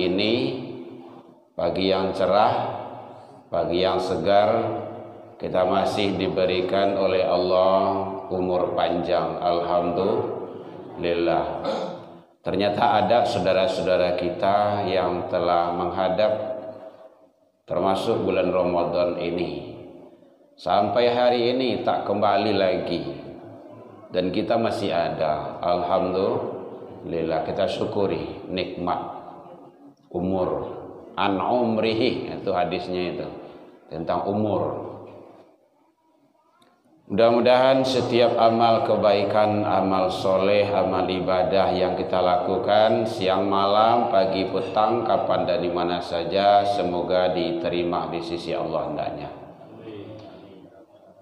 pagi ini, pagi yang cerah, pagi yang segar. Kita masih diberikan oleh Allah umur panjang, alhamdulillah. Ternyata ada saudara-saudara kita yang telah menghadap termasuk bulan Ramadan ini, sampai hari ini tak kembali lagi, dan kita masih ada. Alhamdulillah, kita syukuri nikmat umur, an umrihi, itu hadisnya itu tentang umur. Mudah-mudahan setiap amal kebaikan, amal soleh, amal ibadah yang kita lakukan siang malam, pagi petang, kapan dan di mana saja, semoga diterima di sisi Allah hendaknya.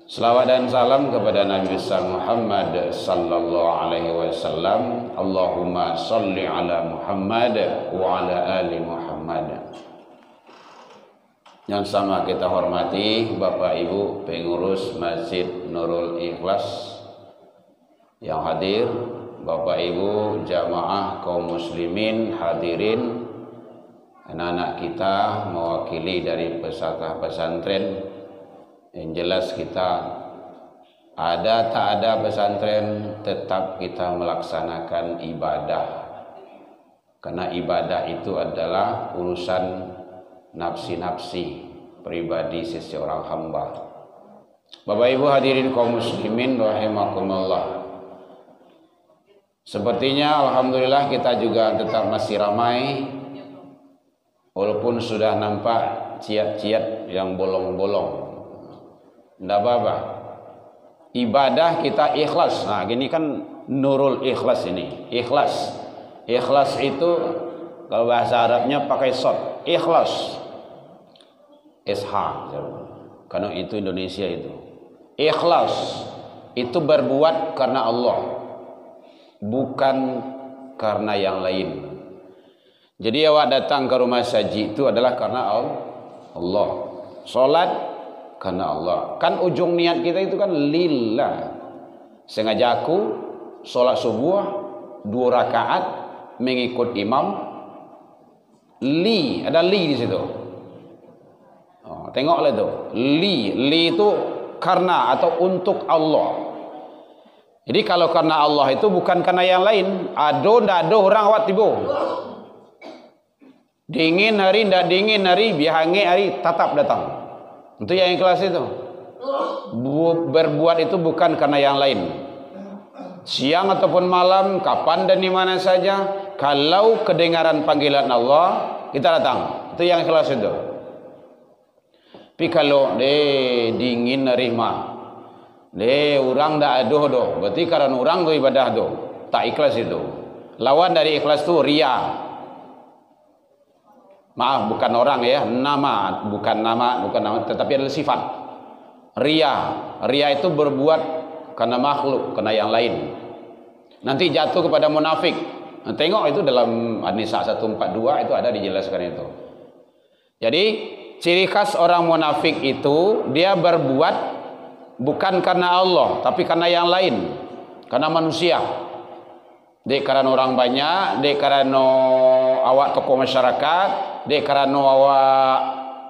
Selawat dan salam kepada Nabi besar Muhammad sallallahu alaihi wasallam. Allahumma sholli ala Muhammad wa ala ali Muhammad. Yang sama kita hormati Bapak Ibu pengurus Masjid Nurul Ikhlas yang hadir, Bapak Ibu jamaah kaum muslimin hadirin, anak-anak kita mewakili dari peserta pesantren. Yang jelas kita ada tak ada pesantren, tetap kita melaksanakan ibadah, karena ibadah itu adalah urusan nafsi-nafsi pribadi seseorang hamba. Bapak Ibu hadirin kaum muslimin rahimakumullah. Sepertinya alhamdulillah kita juga tetap masih ramai, walaupun sudah nampak ciat-ciat yang bolong-bolong. Tidak apa-apa, ibadah kita ikhlas. Nah gini kan Nurul Ikhlas ini, ikhlas. Ikhlas itu kalau bahasa Arabnya pakai sod, ikhlas. SH, karena itu Indonesia itu. Ikhlas itu berbuat karena Allah, bukan karena yang lain. Jadi awak datang ke rumah saji itu adalah karena Allah. Salat karena Allah. Kan ujung niat kita itu kan lillah. Sengaja aku salat subuh 2 rakaat mengikut imam. Ada li di situ. Tengoklah itu, li itu karena atau untuk Allah. Jadi kalau karena Allah itu bukan karena yang lain. Ado ndak ado orang awak tibo. Dingin hari ndak dingin hari, bihange hari tetap datang. Itu yang ikhlas itu. Berbuat itu bukan karena yang lain. Siang ataupun malam, kapan dan di mana saja, kalau kedengaran panggilan Allah, kita datang. Itu yang ikhlas itu. Tapi kalau dingin nerima, orang dak aduh doh, berarti karena orang tu ibadah doh, tak ikhlas itu. Lawan dari ikhlas tu ria. Maaf, bukan orang ya, bukan nama, tetapi adalah sifat. Ria itu berbuat karena makhluk, karena yang lain. Nanti jatuh kepada munafik. Nah, tengok itu dalam An-Nisa 142 itu ada dijelaskan itu. Jadi ciri khas orang munafik itu dia berbuat bukan karena Allah, tapi karena yang lain, karena manusia. Dek karena orang banyak, dek karena awak tokoh masyarakat, dek karena awak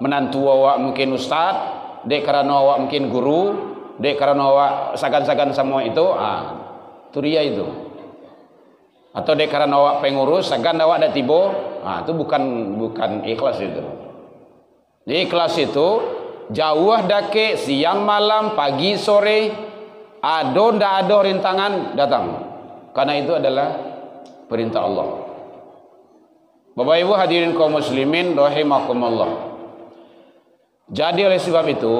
menantu awak mungkin ustaz, dek karena awak mungkin guru, dek karena awak sagan-sagan semua itu, itu ria itu. Atau dek karena awak pengurus, sagan awak ada tibo, itu bukan ikhlas itu. Ikhlas itu jauh dake siang malam pagi sore, ado ndak ado rintangan datang, karena itu adalah perintah Allah. Bapak Ibu hadirin kaum muslimin rahimakumullah. Jadi oleh sebab itu,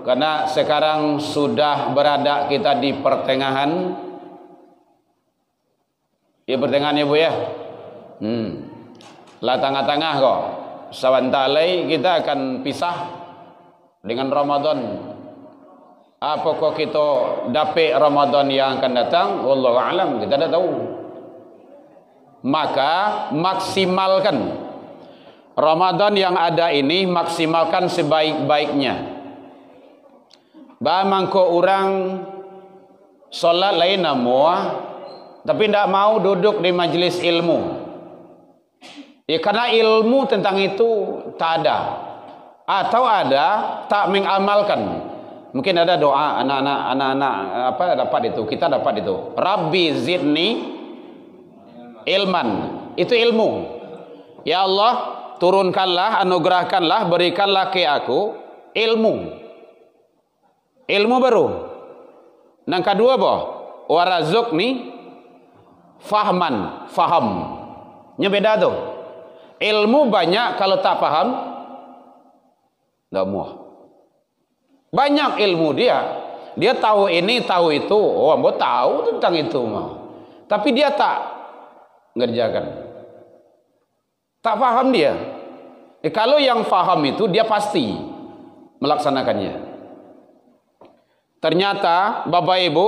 karena sekarang sudah berada kita di pertengahan, ya pertengahan ya Bu ya, lah tengah-tengah kok. Sawantalai kita akan pisah dengan Ramadan. Apakah kita dapat Ramadan yang akan datang? Wallahu a'lam, kita tidak tahu. Maka maksimalkan Ramadan yang ada ini, maksimalkan sebaik-baiknya. Bamangko orang solat lain namua, tapi tidak mau duduk di majelis ilmu. Ya karena ilmu tentang itu tak ada. Atau ada tak mengamalkan. Mungkin ada doa anak-anak apa dapat itu, kita dapat itu. Rabbi zidni ilman. Itu ilmu. Ya Allah, turunkanlah, anugerahkanlah, berikanlah ke aku ilmu. Ilmu baru. Yang kedua apa? Warazukni fahman, faham. Nya beda tuh. Ilmu banyak kalau tak paham enggak muah. Banyak ilmu dia. Dia tahu ini, tahu itu. Oh, ambo tahu tentang itu mah. Tapi dia tak ngerjakan. Tak paham dia. Kalau yang paham itu dia pasti melaksanakannya. Ternyata Bapak Ibu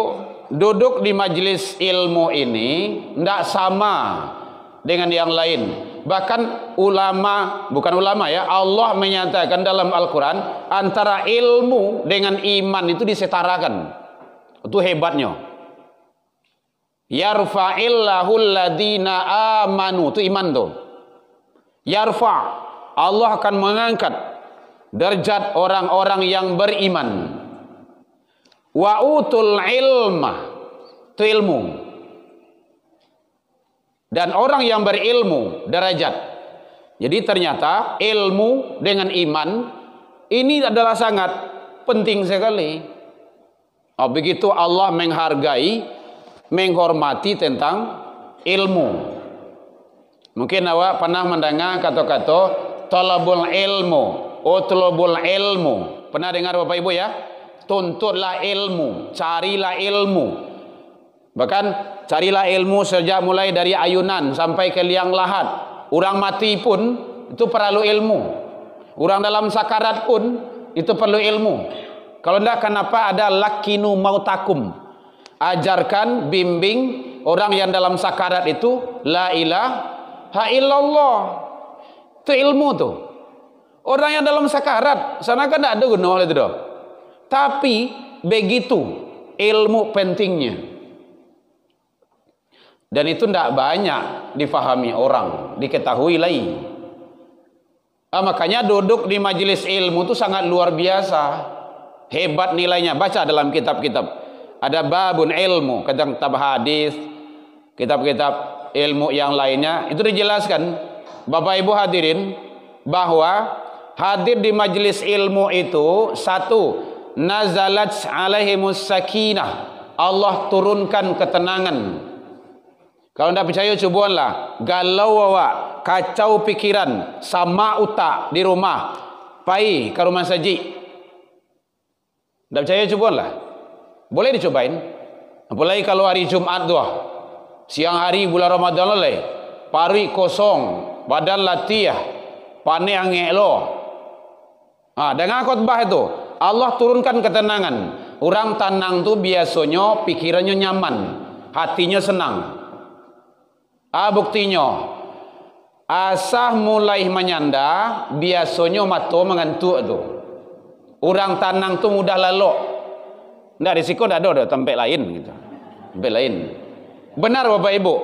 duduk di majelis ilmu ini tidak sama dengan yang lain. Bahkan ulama, bukan ulama ya, Allah menyatakan dalam Al-Quran antara ilmu dengan iman itu disetarakan. Itu hebatnya. Yarfa'illahu alladhina amanu, itu iman tuh. Yarfa', Allah akan mengangkat derajat orang-orang yang beriman. Wa utul ilma, itu ilmu. Dan orang yang berilmu derajat. Jadi ternyata ilmu dengan iman ini adalah sangat penting sekali. Oh, begitu Allah menghargai, menghormati tentang ilmu. Mungkin awak pernah mendengar kata-kata talabul ilmu, utlubul ilmu. Pernah dengar Bapak Ibu ya? Tuntutlah ilmu, carilah ilmu. Bahkan carilah ilmu sejak mulai dari ayunan sampai ke liang lahat. Orang mati pun itu perlu ilmu. Orang dalam sakarat pun itu perlu ilmu. Kalau tidak, kenapa ada lakinu mautakum? Ajarkan, bimbing orang yang dalam sakarat itu la ilaha illallah. Itu ilmu tuh. Orang yang dalam sakarat sana kan tidak ada guna itu doh. Tapi begitu ilmu pentingnya. Dan itu tidak banyak difahami orang, diketahui lagi. Makanya duduk di majelis ilmu itu sangat luar biasa. Hebat nilainya. Baca dalam kitab-kitab. Ada babun ilmu, kitab hadis, kitab-kitab ilmu yang lainnya. Itu dijelaskan, Bapak Ibu hadirin, bahwa hadir di majelis ilmu itu satu, nazalat alaihimus sakinah, Allah turunkan ketenangan. Kalau tidak percaya cobalah, galau awak, kacau pikiran, sama utak di rumah, pai ke rumah saji. Tidak percaya cobalah, boleh dicobain. Apalagi kalau hari Jumat tu, siang hari bulan Ramadan lelai, pari kosong, badan latih, pane angek lo. Dengan khutbah itu Allah turunkan ketenangan. Orang tenang tu biasanya pikirannya nyaman, hatinya senang. Buktinya asah mulai menyanda biasanya mata mengantuk tu. Orang tenang tu mudah lalok. Ndak risiko dah ada tempat lain gitu. Tempat lain. Benar Bapak Ibu.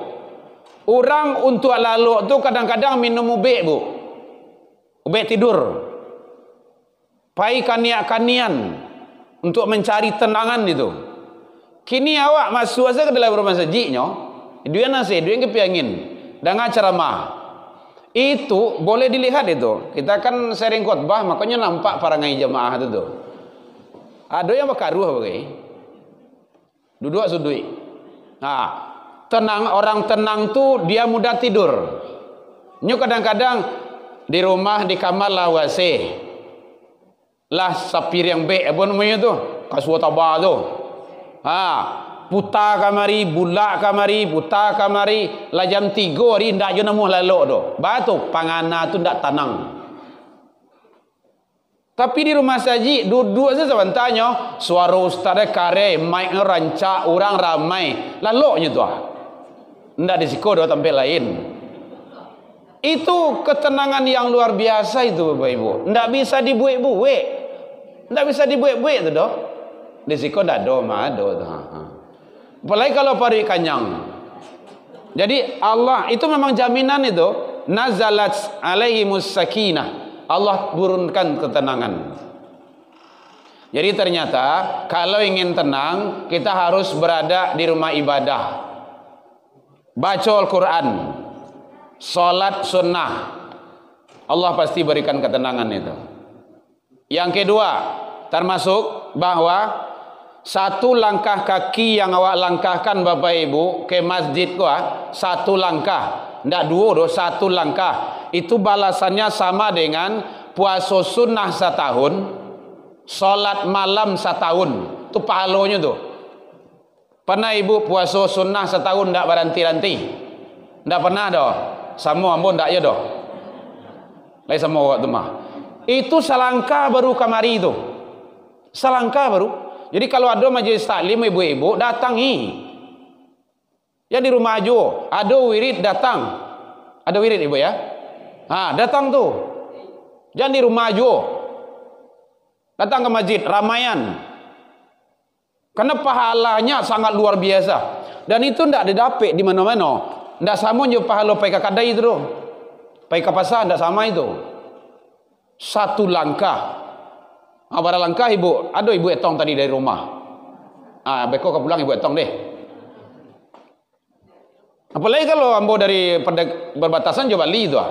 Orang untuk lalok tu kadang-kadang minum ubek, Bu. Ubek tidur. Pai kaniak-kanian untuk mencari tenangan itu. Kini awak masuk saja ke dalam rumah sajinya. Dia nasi, dia kepiangin dengan ceramah. Itu boleh dilihat itu. Kita kan sering khutbah, makanya nampak para ngai jemaah itu tuh. Ada yang berkaruh bagai. Duduk sudui. Tenang, orang tenang tuh dia mudah tidur. Nyu kadang-kadang di rumah di kamar lah wase. Lah sapir yang be apa namanya tuh? Kaswa tabah tuh. Putar kamari, bulak kamari, putar kamari, lah jam 3 hari ndak je namuh lalok tu. Batuk pangana tu ndak tenang. Tapi di rumah saji duduk saja sebentarnya, suara ustaz kare, mic rancak, orang ramai, laloknya tu. Ndak disiko do tempat lain. Itu ketenangan yang luar biasa itu Bapak Ibu. Ndak bisa dibuik-buik. Ndak bisa dibuik-buik tu doh. Disiko ndak do mah do tu. Apalagi kalau pari kanyang. Jadi Allah itu memang jaminan itu. nazalat alaihimus sakinah. Allah turunkan ketenangan. Jadi ternyata kalau ingin tenang, kita harus berada di rumah ibadah, baca Al-Quran, salat sunnah. Allah pasti berikan ketenangan itu. Yang kedua, termasuk bahwa satu langkah kaki yang awak langkahkan Bapak Ibu ke masjid satu langkah, tidak dua, satu langkah, itu balasannya sama dengan puasa sunnah setahun, salat malam setahun. Itu pahalanya tuh. Pernah Ibu puasa sunnah setahun tidak berhenti-henti? Tidak pernah doh. Sama ampun tidak ya doh. Lai sama waktu mah. Itu selangkah baru kamari itu. Selangkah baru. Jadi kalau ada majelis taklim ibu-ibu datangi. Ya di rumah aja. Ada wirid datang. Ada wirid Ibu ya? Datang tuh. Jangan di rumah aja. Datang ke masjid ramaian. Karena pahalanya sangat luar biasa. Dan itu tidak didapat di mana-mana. Tidak sama je pahala pai kadai itu doh. Pai ke pasar tidak sama itu. Satu langkah. Berapa langkah Ibu? Ada Ibu etong tadi dari rumah. Beko ke pulang Ibu etong deh. Apalagi kalau ambo dari perbatasan coba Bali itu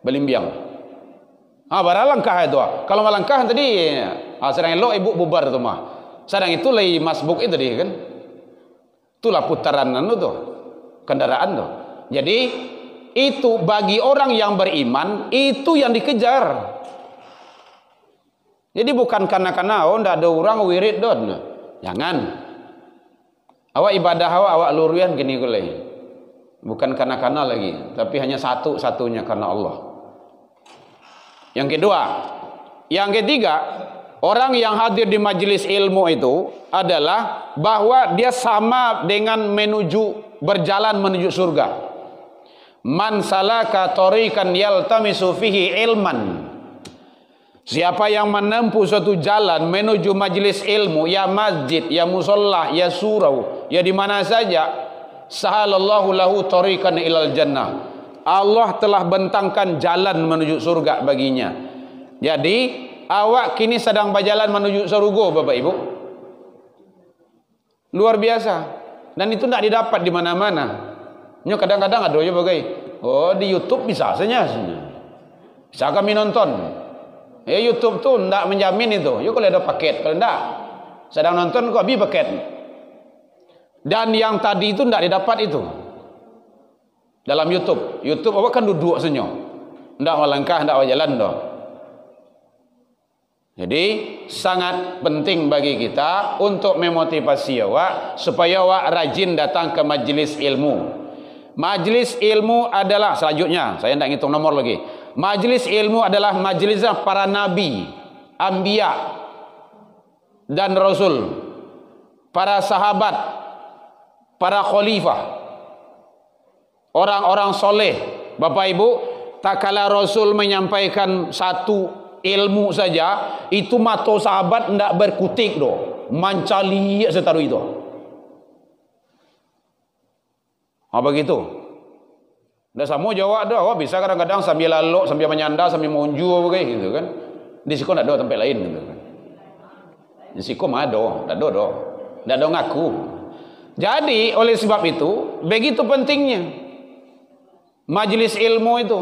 Belimbiang. Berapa langkah itu Kalau melangkah tadi sedang elok Ibu bubar tu mah. Sedang itu lagi masbuk itu tadi kan. Itulah putaran tuh. Kendaraan tuh. Jadi itu bagi orang yang beriman itu yang dikejar. Jadi bukan karena ndak ada orang wirid don. Jangan. Awak ibadah awak lurian gini kulai. Bukan karena lagi, tapi hanya satu-satunya karena Allah. Yang kedua, yang ketiga, orang yang hadir di majelis ilmu itu adalah bahwa dia sama dengan berjalan menuju surga. Man salaka tariqan yaltamisu fihi ilman. Siapa yang menempuh suatu jalan menuju majelis ilmu, ya masjid, ya musolah, ya surau, ya di mana saja, sahalallahu lahu tariqan ilal jannah. Allah telah bentangkan jalan menuju surga baginya. Jadi awak kini sedang berjalan menuju surga Bapak Ibu. Luar biasa. Dan itu tidak didapat di mana-mana. Kadang-kadang ada aja bagai, di YouTube bisa saja. Bisa kami nonton. YouTube tuh tidak menjamin itu. Kalau ada paket, kalau tidak sedang nonton kok habis paket. Dan yang tadi itu tidak didapat itu dalam YouTube. YouTube awak kan duduk senyum, tidak melangkah, tidak jalan doh. Jadi sangat penting bagi kita untuk memotivasi awak supaya awak rajin datang ke majelis ilmu. Majelis ilmu adalah selanjutnya, saya tidak hitung nomor lagi. Majelis ilmu adalah majelis para nabi, anbiya dan rasul, para sahabat, para khalifah, orang-orang soleh. Bapak Ibu, tak kala Rasul menyampaikan satu ilmu saja, itu mata sahabat tidak berkutik doh, mancali setaruh itu. Begitu. Dah sama jawab dah. Bisa kadang-kadang sambil lalok, sambil menyandar, sambil mengunjur begitu gitu kan. Di siko tak ada tempat lain gitu kan. Di siko mah ada, tak ada. Tak ada ngaku. Jadi oleh sebab itu begitu pentingnya majelis ilmu itu.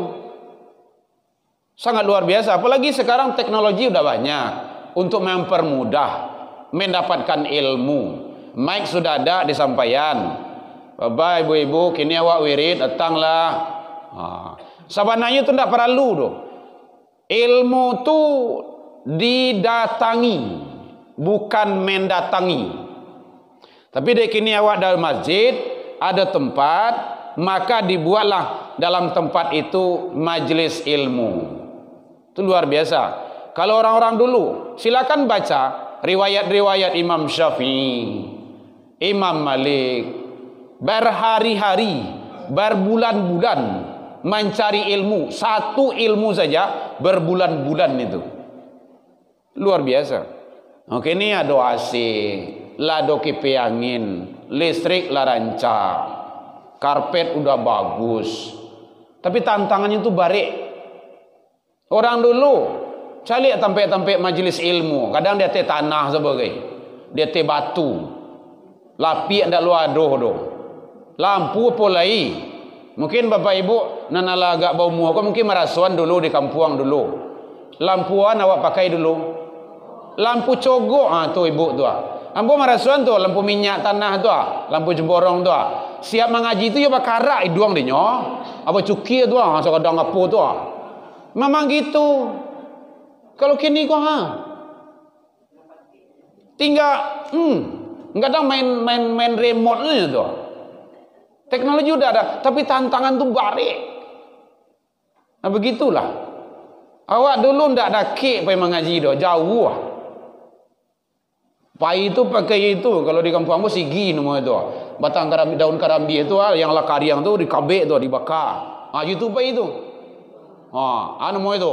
Sangat luar biasa. Apalagi sekarang teknologi udah banyak untuk mempermudah mendapatkan ilmu. Mic sudah ada di sampaian. Bapak ibu-ibu kini awak wirid datanglah. Sebenarnya itu tidak perlu doh. Ilmu tu didatangi, bukan mendatangi. Tapi dek kini awak dalam masjid ada tempat, maka dibuatlah dalam tempat itu majelis ilmu. Itu luar biasa. Kalau orang-orang dulu, silakan baca riwayat-riwayat Imam Syafi'i, Imam Malik. Berhari-hari, berbulan-bulan mencari ilmu. Satu ilmu saja berbulan-bulan itu. Luar biasa. Oke, ini ada AC, ada kipas angin, listrik lah rancak, karpet udah bagus, Tapi tantangannya itu barik. Orang dulu cari tempat-tempat majelis ilmu, kadang dia te tanah sebagai, dia te batu, lapi ndak lu aduh doh, lampu polai. Mungkin bapak ibu nanala agak bau muak, mungkin merasuan dulu di kampung dulu. Lampuan awak pakai dulu, lampu cogok tu ibu tu. Ambo merasuan tu lampu minyak tanah tu, lampu jemborong tu. Siap mengaji tu ya bakara iduang dia nyo, apa cuki tu, kadang apa tu. Memang gitu. Kalau kini kok tinggal kadang main remote aja tu. Teknologi udah ada, tapi tantangan tu barik. Nah begitulah. Awak dulu ndak ada kek pergi mengaji doh, jauh. Pai itu pakai itu, kalau di kampung aku sigi nama itu. Batang karambi, daun karambi itu yang lakariang tu dikabek tu, dibakar. Itu pai itu. Anu mau itu.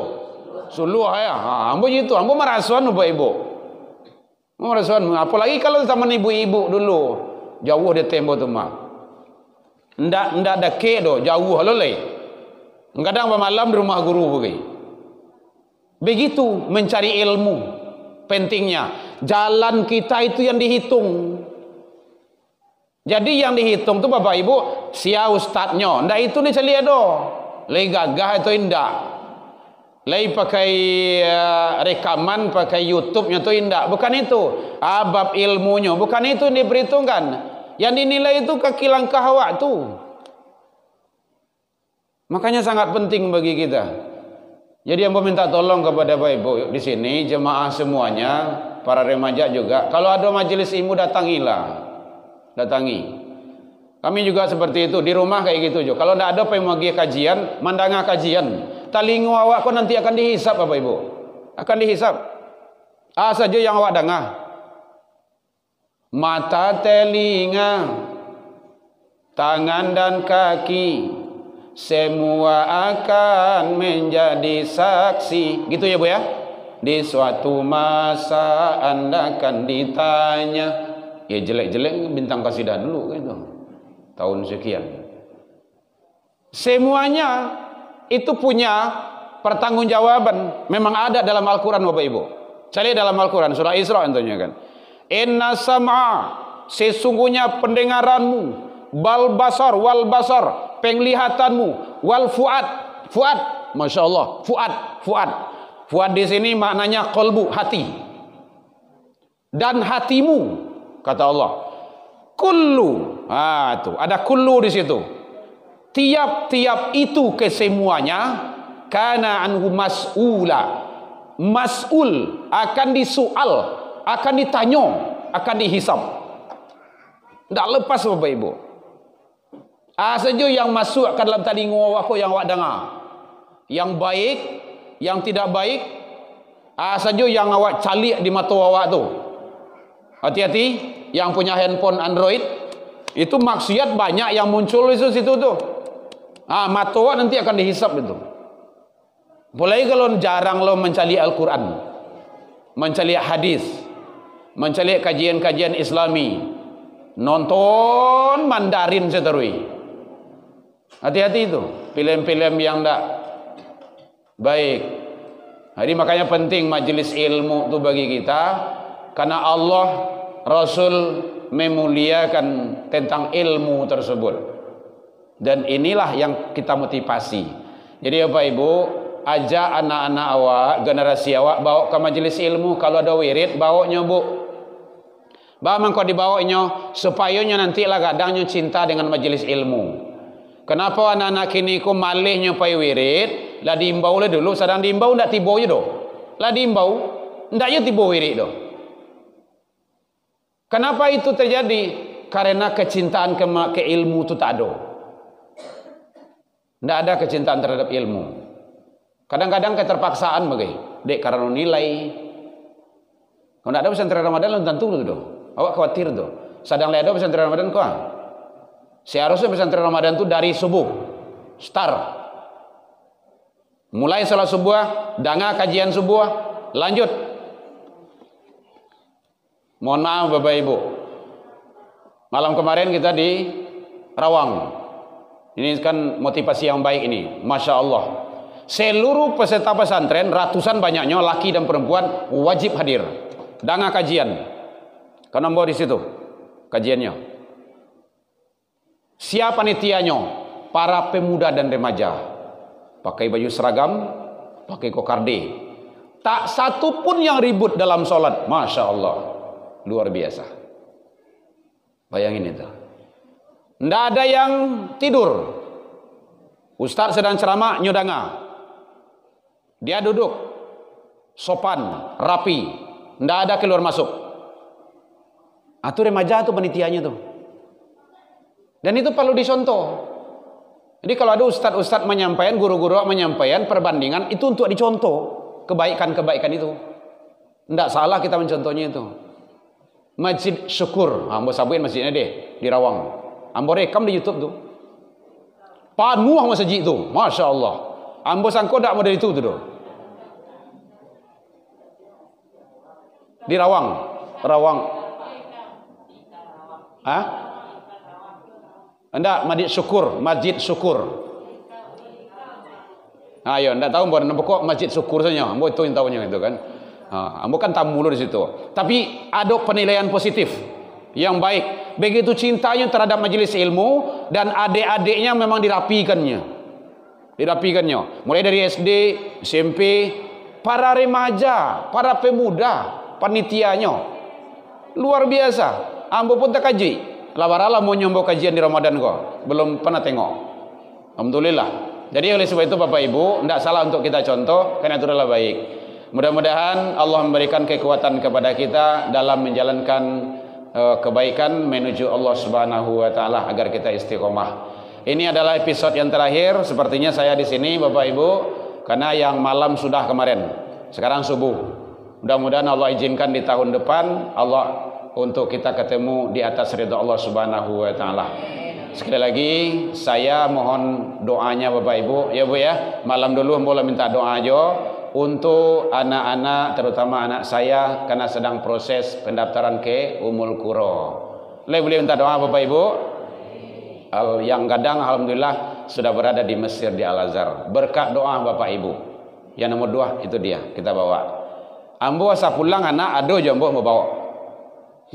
Suluh ya. Ambo gitu, ambo merasuan bapak ibu. Merasuan, apalagi kalau zaman ibu-ibu dulu. Jauh dia tembok tu mah. Ndak deket doh, jauh lolai. Kadang malam di rumah guru pergi. Begitu mencari ilmu pentingnya. Jalan kita itu yang dihitung. Jadi yang dihitung tu bapak ibu sia ustadznya. Ndak itu dia cari ado. Lagi gagah itu indah. Lagi pakai rekaman, pakai YouTube-nya itu indah. Bukan itu. Bab ilmunya. Bukan itu yang diperhitungkan. Yang dinilai itu kaki langkah awak tu. Makanya sangat penting bagi kita. Jadi yang minta tolong kepada Bapak Ibu di sini, jemaah semuanya, para remaja juga. Kalau ada majelis ilmu datangilah. Datangi. Kami juga seperti itu di rumah kayak gitu juga. Kalau tidak ada pemagi kajian, mandanga kajian, talingu awak kau nanti akan dihisap Bapak Ibu. Akan dihisap. Saja yang awak dengar. Mata, telinga, tangan dan kaki, semua akan menjadi saksi. Gitu ya Bu ya. Di suatu masa Anda akan ditanya. Ya jelek-jelek bintang kasidah dulu gitu. Tahun sekian. Semuanya itu punya pertanggungjawaban. Memang ada dalam Al-Quran Bapak Ibu. Cari dalam Al-Quran surah Isra tentunya kan. Inna sam'a, sesungguhnya pendengaranmu, wal basar, penglihatanmu, wal fuad, masya Allah, fuad di sini maknanya kolbu, hati, dan hatimu, kata Allah. Kullu, tuh ada kullu di situ. Tiap-tiap itu kesemuanya, kana anhu mas'ula, mas'ul akan disual, akan ditanya, akan dihisap. Tak lepas Bapak Ibu. Saja yang masuk ke dalam telinga awak yang awak dengar. Yang baik, yang tidak baik, saja yang awak calik di mata awak tu. Hati-hati yang punya handphone Android, itu maksiat banyak yang muncul di situ tu. Mata awak nanti akan dihisap itu. Mulai kalau jarang lo mencari Al-Quran, mencari hadis, mencari kajian-kajian Islami, nonton Mandarin seterusnya. Hati-hati itu film-film yang tak baik. Jadi makanya penting majelis ilmu itu bagi kita, karena Allah Rasul memuliakan tentang ilmu tersebut. Dan inilah yang kita motivasi. Jadi Bapak Ibu, ajak anak-anak awak, generasi awak bawa ke majelis ilmu. Kalau ada wirid, bawanya Bu. Bawa kau dibawanya supaya nanti lah kadangnya cinta dengan majelis ilmu. Kenapa anak-anak kini ku malihnya pai wirid? Lah diimbau lah dulu, sedang diimbau ndak tibo je doh. Lah diimbau ndak je tibo wirid doh. Kenapa itu terjadi? Karena kecintaan ke ilmu itu tak ada. Ndak ada kecintaan terhadap ilmu. Kadang-kadang keterpaksaan bagai. Dek karena nilai. Kalau ndak ada pesantren Ramadan tentu tu. Awak khawatir tu. Sedang ada pesantren Ramadan kau. Seharusnya pesantren Ramadan itu dari subuh start, mulai salat subuh, dengar kajian subuh, lanjut. Mohon maaf Bapak Ibu, malam kemarin kita di Rawang, Ini kan motivasi yang baik ini. Masya Allah. Seluruh peserta pesantren, ratusan banyaknya, laki dan perempuan, wajib hadir. Danga kajian. Karena mau di situ kajiannya. Siapa panitianya? Para pemuda dan remaja. Pakai baju seragam, pakai kokarde. Tak satu pun yang ribut dalam sholat. Masya Allah. Luar biasa. Bayangin itu. Tidak ada yang tidur. Ustaz sedang ceramah, nyodanga. Dia duduk sopan, rapi, tidak ada keluar masuk. Itu remaja itu penitiannya tuh. Dan itu perlu dicontoh. Jadi kalau ada ustaz-ustaz menyampaikan, guru-guru menyampaikan perbandingan, itu untuk dicontoh kebaikan-kebaikan itu. Tidak salah kita mencontohnya itu. Masjid Syukur, ambo sabuin masjidnya deh di Rawang. Ambo rekam di YouTube tuh. Panuh masjid itu, masya Allah. Ambo sangko tak model itu tuh. Di Rawang. Hah? Enggak, Masjid Syukur. Ayo, enggak tahu buat pokok Masjid Syukur saja. Ambo itu yang tahunya itu kan. Ambo kan tamu dulu di situ. Tapi ada penilaian positif yang baik. Begitu cintanya terhadap majelis ilmu dan adik-adiknya memang dirapikannya. Mulai dari SD, SMP, para remaja, para pemuda, panitianya luar biasa. Ambo pun tak kaji. Lawarala mau nyoba kajian di Ramadan kok. Belum pernah tengok. Alhamdulillah. Jadi oleh sebab itu Bapak Ibu, tidak salah untuk kita contoh, karena itu adalah baik. Mudah-mudahan Allah memberikan kekuatan kepada kita dalam menjalankan kebaikan menuju Allah Subhanahu wa taala agar kita istiqomah. Ini adalah episode yang terakhir. Sepertinya saya di sini Bapak Ibu karena yang malam sudah kemarin. Sekarang subuh. Mudah-mudahan Allah izinkan di tahun depan Allah untuk kita ketemu di atas ridha Allah Subhanahu wa taala. Sekali lagi saya mohon doanya Bapak Ibu ya Bu ya. Malam dulu boleh minta doa aja untuk anak-anak, terutama anak saya karena sedang proses pendaftaran ke Ummul Qura. Boleh minta doa Bapak Ibu? Yang gadang alhamdulillah sudah berada di Mesir di Al-Azhar. Berkat doa Bapak Ibu. Yang nomor 2 itu dia kita bawa. Ambo asa pulang anak ado je ambo mau bawa.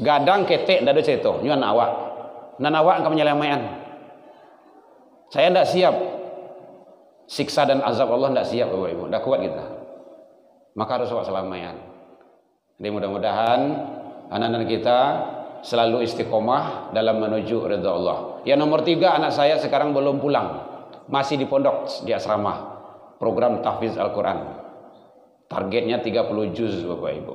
Gadang ketek dado cerita, nyu anak awak. Nan awak engkau menyelamatkan. Saya tidak siap. Siksa dan azab Allah tidak siap Bapak Ibu. Tidak kuat kita. Maka harus selamatkan. Jadi mudah-mudahan anak-anak kita selalu istiqomah dalam menuju ridha Allah. Yang nomor 3 anak saya sekarang belum pulang, masih di pondok di asrama, program tahfiz Al-Quran. Targetnya 30 juz Bapak Ibu.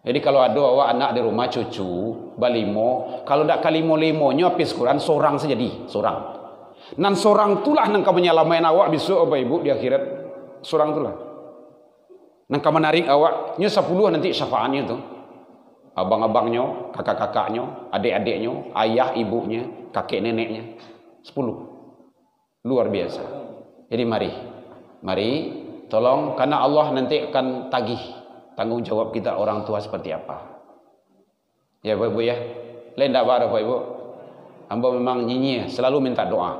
Jadi kalau ada awak anak di rumah cucu balimo, kalau tidak kalimo-limonya habis Quran seorang saja seorang. Nan seorang itulah nang kau menyelamatkan awak besok Bapak Ibu di akhirat. Seorang itulah. Nangka menarik awak, nya 10 nanti syafaatnya tu. Abang-abangnya, kakak-kakaknya, adik-adiknya, ayah ibunya, kakek neneknya. 10. Luar biasa. Jadi mari tolong karena Allah nanti akan tagih tanggung jawab kita orang tua seperti apa. Ya Bapak Ibu ya. Lain tak Bapak Ibu. Hamba memang nyinyir, selalu minta doa.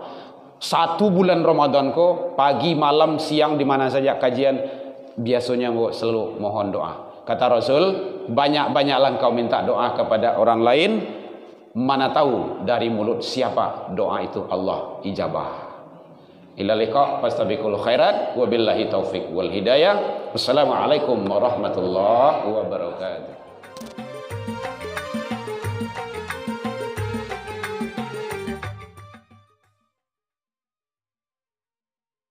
1 bulan Ramadan ko, pagi, malam, siang di mana saja kajian biasanya selalu mohon doa. Kata Rasul, banyak-banyaklah kau minta doa kepada orang lain, mana tahu dari mulut siapa doa itu Allah ijabah. Ila liqa fastabiqul khairat wa billahi taufiq wal hidayah. Wassalamualaikum warahmatullahi wabarakatuh.